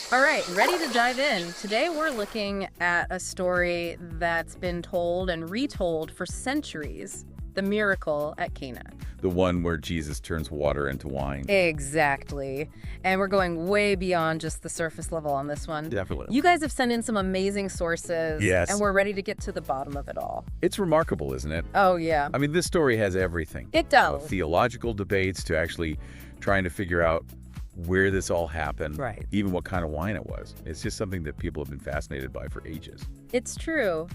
All right, ready to dive in. Today we're looking at a story that's been told and retold for centuries, the miracle at Cana. The one where Jesus turns water into wine. Exactly. And we're going way beyond just the surface level on this one. Definitely. You guys have sent in some amazing sources. Yes. And we're ready to get to the bottom of it all. It's remarkable, isn't it? Oh, yeah. I mean, this story has everything. It does. Theological debates to actually trying to figure out where this all happened. Right. Even what kind of wine it was. It's just something that people have been fascinated by for ages. It's true.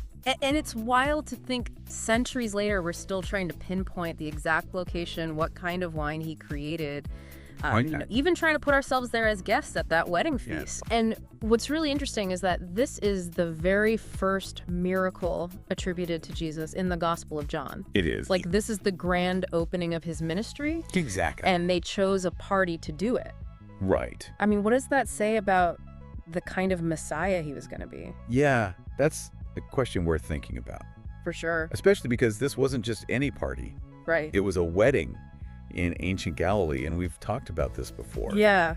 And it's wild to think centuries later we're still trying to pinpoint the exact location, what kind of wine he created. Even trying to put ourselves there as guests at that wedding feast. Yeah. And what's really interesting is that this is the very first miracle attributed to Jesus in the Gospel of John. It is. Like, this is the grand opening of his ministry. Exactly. And they chose a party to do it. Right. I mean, what does that say about the kind of Messiah he was going to be? Yeah, that's a question worth thinking about. For sure. Especially because this wasn't just any party. Right. It was a wedding in ancient Galilee, and we've talked about this before. Yeah.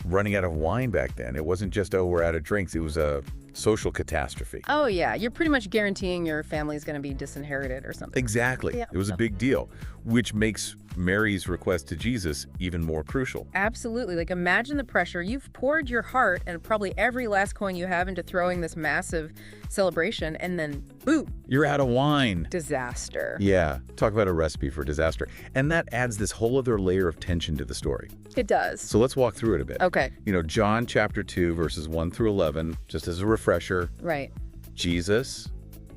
Running out of wine back then. It wasn't just, oh, we're out of drinks. It was a social catastrophe. Oh, yeah. You're pretty much guaranteeing your family's going to be disinherited or something. Exactly. Yeah. It was a big deal, which makes Mary's request to Jesus even more crucial. Absolutely. Like, imagine the pressure. You've poured your heart and probably every last coin you have into throwing this massive celebration, and then, boom. You're out of wine. Disaster. Yeah. Talk about a recipe for disaster. And that adds this whole other layer of tension to the story. It does. So let's walk through it a bit. Okay. John chapter 2, verses 1 through 11, just as a refresher. Right. Jesus,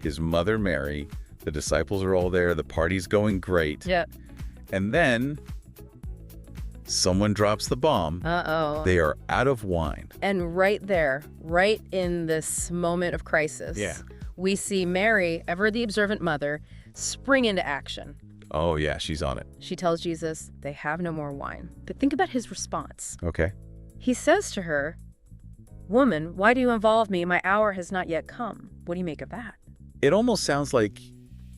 his mother Mary, the disciples are all there. The party's going great. Yep. And then someone drops the bomb. Uh-oh. They are out of wine. And right there, right in this moment of crisis, we see Mary, ever the observant mother, spring into action. Oh, yeah, she's on it. She tells Jesus they have no more wine. But think about his response. Okay. He says to her, "Woman, why do you involve me? My hour has not yet come." What do you make of that? It almost sounds like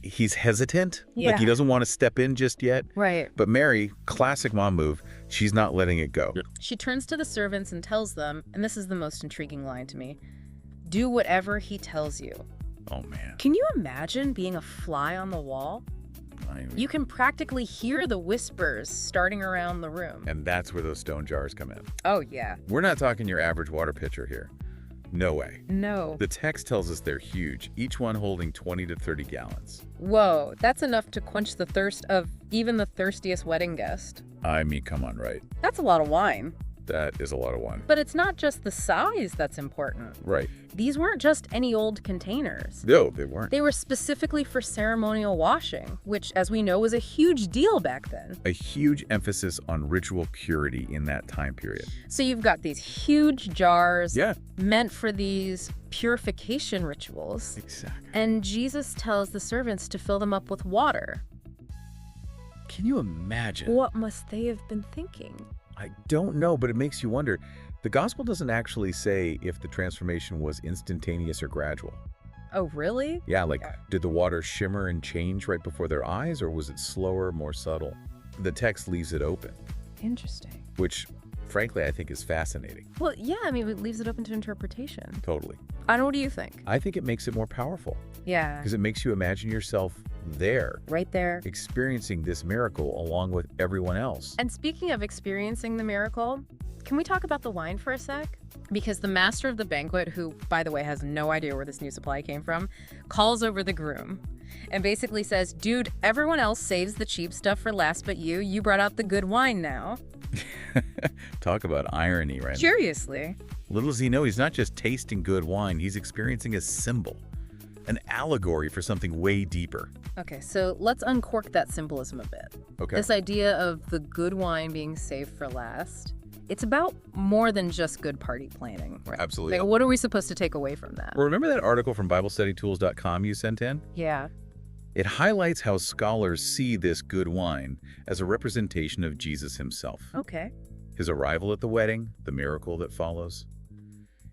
he's hesitant. Yeah. Like he doesn't want to step in just yet. Right. But Mary, classic mom move, she's not letting it go. She turns to the servants and tells them, and this is the most intriguing line to me, "Do whatever he tells you." Oh, man. Can you imagine being a fly on the wall? You can practically hear the whispers starting around the room. And that's where those stone jars come in. Oh, yeah. We're not talking your average water pitcher here. No way. No. The text tells us they're huge, each one holding 20 to 30 gallons. Whoa, that's enough to quench the thirst of even the thirstiest wedding guest. I mean, come on, right? That's a lot of wine. That is a lot of wine. But it's not just the size that's important. Right. These weren't just any old containers. No, they weren't. They were specifically for ceremonial washing, which, as we know, was a huge deal back then. A huge emphasis on ritual purity in that time period. So you've got these huge jars Yeah. meant for these purification rituals. Exactly. And Jesus tells the servants to fill them up with water. Can you imagine? What must they have been thinking? I don't know, but it makes you wonder. The gospel doesn't actually say if the transformation was instantaneous or gradual. Oh, really? Yeah, like, did the water shimmer and change right before their eyes, or was it slower, more subtle? The text leaves it open, Interesting. which, frankly, I think is fascinating. Well, yeah, I mean, it leaves it open to interpretation. Totally. I know, what do you think? I think it makes it more powerful Yeah. because it makes you imagine yourself there, Right there. experiencing this miracle along with everyone else. And speaking of experiencing the miracle, can we talk about the wine for a sec? Because the master of the banquet, who, by the way, has no idea where this new supply came from, calls over the groom and basically says, "Dude, everyone else saves the cheap stuff for last but you brought out the good wine now." Talk about irony, right? Curiously. Little does he know, he's not just tasting good wine, he's experiencing a symbol, an allegory for something way deeper. Okay, so let's uncork that symbolism a bit. Okay. This idea of the good wine being saved for last, it's about more than just good party planning, right? Absolutely. Like, what are we supposed to take away from that? Remember that article from BibleStudyTools.com you sent in? Yeah. It highlights how scholars see this good wine as a representation of Jesus himself. Okay. His arrival at the wedding, the miracle that follows.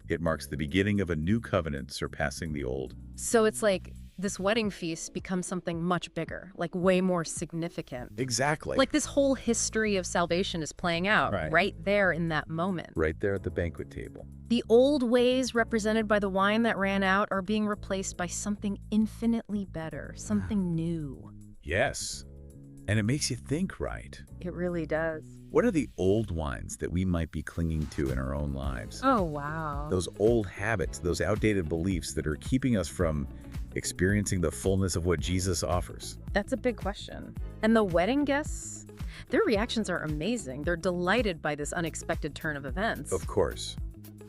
It marks the beginning of a new covenant surpassing the old. So it's like this wedding feast becomes something much bigger, like way more significant. Exactly. Like this whole history of salvation is playing out Right. right there in that moment. Right there at the banquet table. The old ways represented by the wine that ran out are being replaced by something infinitely better, something new. Yes. And it makes you think, right? It really does. What are the old wines that we might be clinging to in our own lives? Oh, wow. Those old habits, those outdated beliefs that are keeping us from experiencing the fullness of what Jesus offers. That's a big question. And the wedding guests? Their reactions are amazing. They're delighted by this unexpected turn of events. Of course,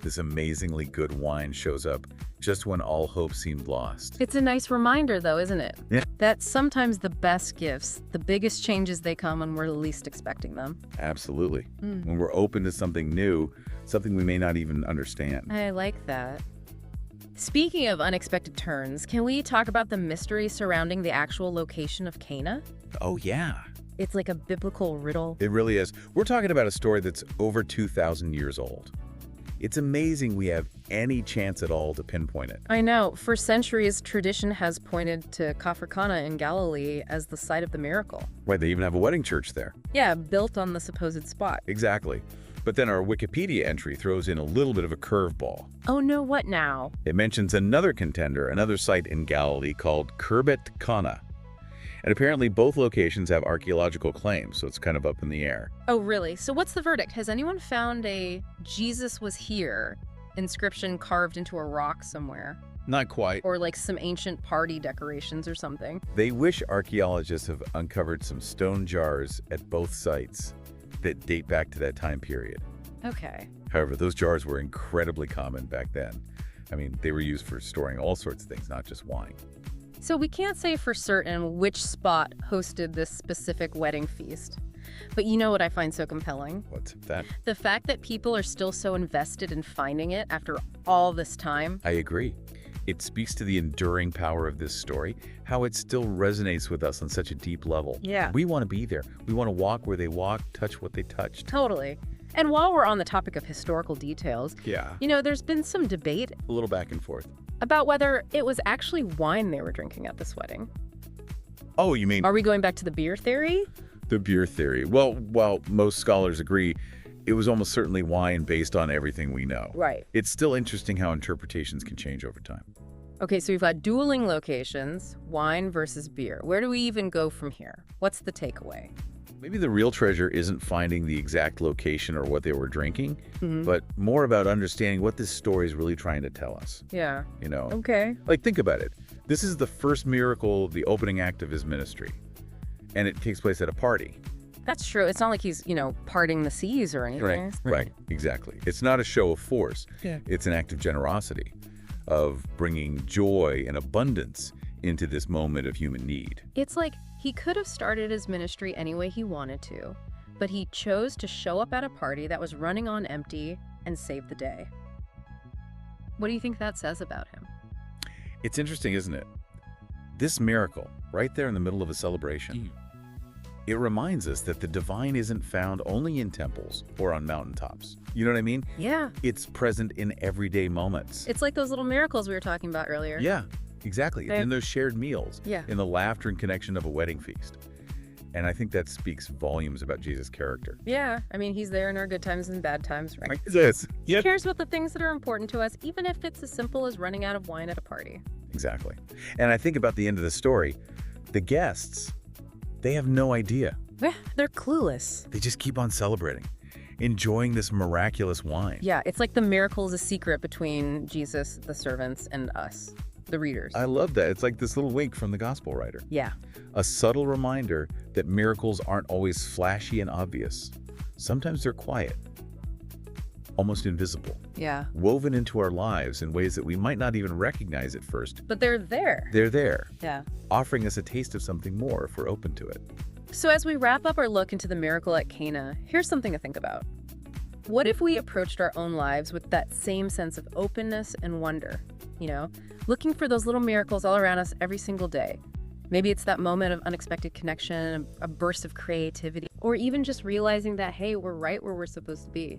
this amazingly good wine shows up just when all hope seemed lost. It's a nice reminder, though, isn't it? Yeah. That sometimes the best gifts, the biggest changes, they come when we're least expecting them. Absolutely. When we're open to something new, something we may not even understand. I like that. Speaking of unexpected turns, can we talk about the mystery surrounding the actual location of Cana? Oh, yeah. It's like a biblical riddle. It really is. We're talking about a story that's over 2,000 years old. It's amazing we have any chance at all to pinpoint it. I know. For centuries, tradition has pointed to Cana in Galilee as the site of the miracle. Right, they even have a wedding church there. Yeah, built on the supposed spot. Exactly. But then our Wikipedia entry throws in a little bit of a curveball. Oh no, what now? It mentions another contender, another site in Galilee called Cana. And apparently both locations have archaeological claims, so it's kind of up in the air. Oh, really? So what's the verdict? Has anyone found a "Jesus was here" inscription carved into a rock somewhere? Not quite. Or like some ancient party decorations or something? They wish archaeologists have uncovered some stone jars at both sites that date back to that time period. Okay. However, those jars were incredibly common back then. I mean, they were used for storing all sorts of things, not just wine. So we can't say for certain which spot hosted this specific wedding feast. But you know what I find so compelling? What's that? The fact that people are still so invested in finding it after all this time. I agree. It speaks to the enduring power of this story, how it still resonates with us on such a deep level. Yeah. We want to be there. We want to walk where they walked, touch what they touched. Totally. And while we're on the topic of historical details, Yeah. you know, there's been some debate A little back and forth. about whether it was actually wine they were drinking at this wedding. Oh, you mean Are we going back to the beer theory? the beer theory? Well, while most scholars agree, it was almost certainly wine based on everything we know. Right. It's still interesting how interpretations can change over time. Okay, so we've got dueling locations, wine versus beer. Where do we even go from here? What's the takeaway? Maybe the real treasure isn't finding the exact location or what they were drinking, but more about understanding what this story is really trying to tell us. Yeah. You know, Okay. like think about it. This is the first miracle, the opening act of his ministry, and it takes place at a party. That's true. It's not like he's, you know, parting the seas or anything. Right, exactly. It's not a show of force. Yeah. It's an act of generosity, of bringing joy and abundance into this moment of human need. It's like he could have started his ministry any way he wanted to, but he chose to show up at a party that was running on empty and save the day. What do you think that says about him? It's interesting, isn't it? This miracle, right there in the middle of a celebration, it reminds us that the divine isn't found only in temples or on mountaintops. You know what I mean? Yeah. It's present in everyday moments. It's like those little miracles we were talking about earlier. Yeah, exactly. They- In those shared meals, Yeah. in the laughter and connection of a wedding feast. And I think that speaks volumes about Jesus' character. Yeah. I mean, he's there in our good times and bad times, right? Yes. He cares about the things that are important to us, even if it's as simple as running out of wine at a party. Exactly. And I think about the end of the story, the guests, they have no idea. Yeah, they're clueless. They just keep on celebrating, enjoying this miraculous wine. Yeah, it's like the miracle is a secret between Jesus, the servants, and us, the readers. I love that. It's like this little wink from the gospel writer. Yeah. A subtle reminder that miracles aren't always flashy and obvious. Sometimes they're quiet, almost invisible, Yeah. woven into our lives in ways that we might not even recognize at first. But they're there. They're there, Yeah. offering us a taste of something more if we're open to it. So as we wrap up our look into the miracle at Cana, here's something to think about. What if we approached our own lives with that same sense of openness and wonder? You know, looking for those little miracles all around us every single day. Maybe it's that moment of unexpected connection, a burst of creativity, or even just realizing that, hey, we're right where we're supposed to be.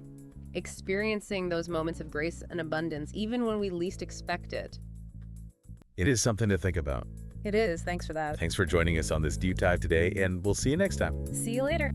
Experiencing those moments of grace and abundance, even when we least expect it. It is something to think about. It is. Thanks for that. Thanks for joining us on this deep dive today, and we'll see you next time. See you later.